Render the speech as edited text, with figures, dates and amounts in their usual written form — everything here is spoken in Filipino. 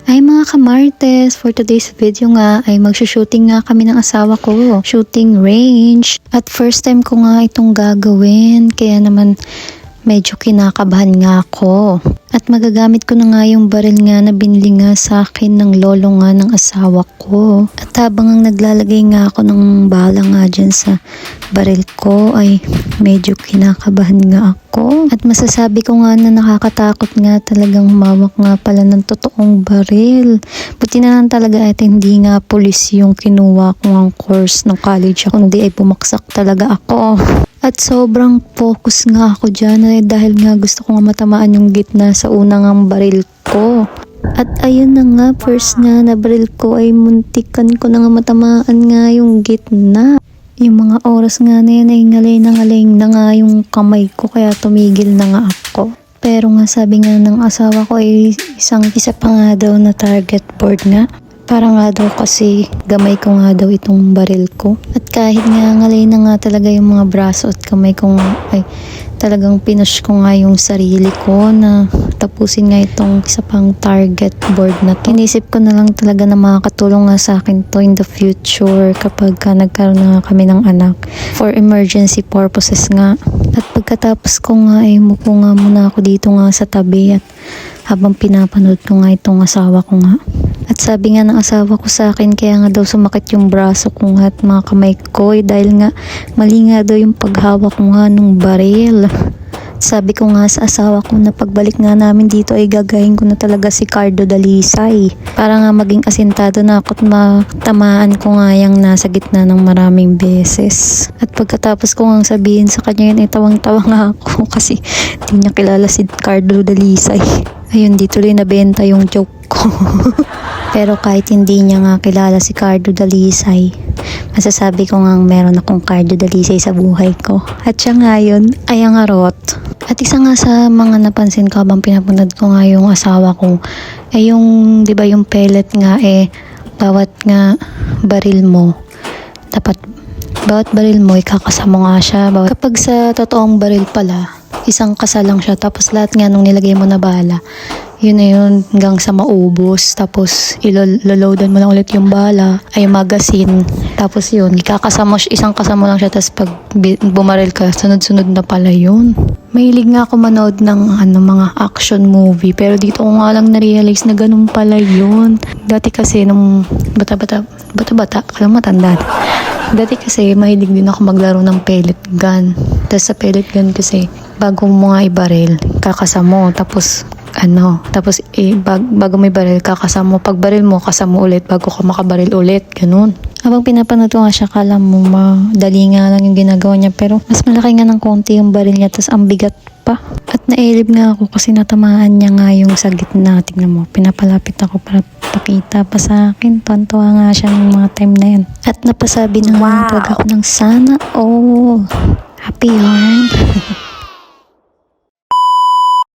Ay mga kamartes, for today's video nga ay magsushooting nga kami ng asawa ko. Shooting range. At first time ko nga itong gagawin. Kaya naman medyo kinakabahan nga ako. At magagamit ko na nga yung baril nga na binili nga sa akin ng lolo nga ng asawa ko. At habang ang naglalagay nga ako ng bala nga dyan sa baril ko ay medyo kinakabahan nga ako. At masasabi ko nga na nakakatakot nga talagang humawak nga pala ng totoong baril. Buti na lang talaga at hindi nga pulis yung kinuha ko ang course ng college ako. Kundi ay bumaksak talaga ako. At sobrang focus nga ako dyan dahil nga gusto ko nga matamaan yung gitna sa unang ang baril ko. At ayun na nga, first nga na baril ko ay muntikan ko na nga matamaan nga yung gitna. Yung mga oras nga na yun ay ngalay na nga yung kamay ko kaya tumigil na nga ako. Pero nga sabi nga ng asawa ko ay isa pa nga daw na target board nga. Para nga daw kasi gamay ko nga daw itong baril ko. At kahit nga ngalay na nga talaga yung mga braso at kamay ko nga, ay talagang pinush ko nga yung sarili ko na tapusin nga itong isa pang target board na to. Inisip ko na lang talaga na makakatulong nga sa akin to in the future kapag nagkaroon na kami ng anak. For emergency purposes nga. At pagkatapos ko nga ay mupo nga muna ako dito nga sa tabi at habang pinapanood ko nga itong asawa ko nga. At sabi nga ng asawa ko sa akin kaya nga daw sumakit yung braso ko nga at mga kamay ko dahil nga mali nga daw yung paghawak ko nga nung baril. Sabi ko nga sa asawa ko na pagbalik nga namin dito ay gagahin ko na talaga si Cardo Dalisay. Para nga maging asintado na ako at matamaan ko nga yung nasa gitna ng maraming beses. At pagkatapos ko nga sabihin sa kanya yun ay tawang-tawa nga ako kasi hindi niya kilala si Cardo Dalisay. Ayun, di tuloy nabenta yung joke ko. Pero kahit hindi niya nga kilala si Cardo Dalisay, masasabi ko nga meron akong Cardo Dalisay sa buhay ko. At siya nga yun ay ang arot. At isa nga sa mga napansin ko habang pinapunod ko nga yung asawa ko, ay yung, di ba yung pellet nga bawat nga baril mo, dapat bawat baril mo ikakasama nga siya. Kapag sa totoong baril pala, isang kasa lang siya tapos lahat nga nung nilagay mo na bala yun na yun hanggang sa maubos tapos iloloadan mo lang ulit yung bala ay magazine tapos yun ikakasama isang kasama lang siya tapos pag bumaril ka sunod-sunod na pala yun. Mahilig nga ako manood ng mga action movie pero dito ko nga lang na-realize na ganun pala yun. Dati kasi nung bata alam matanda. Dati kasi mahilig din ako maglaro ng pellet gun. Tapos sa pellet gun kasi bago mo nga ibaril, kakasamo tapos bago may baril kakasamo, pag baril mo kasamo ulit bago ka makabaril ulit, ganun. Habang pinapanood ko nga siya, kala mo madali nga lang yung ginagawa niya pero mas malaki nga ng konti yung baril niya tapos ang bigat pa. At nailib nga ako kasi natamaan niya nga yung sa gitna. Tingnan mo, pinapalapit ako para pakita pa sa akin. Tuwan-tuwa nga siya ng mga time na yun. At napasabi na nga talaga ako ng sana happy yarn.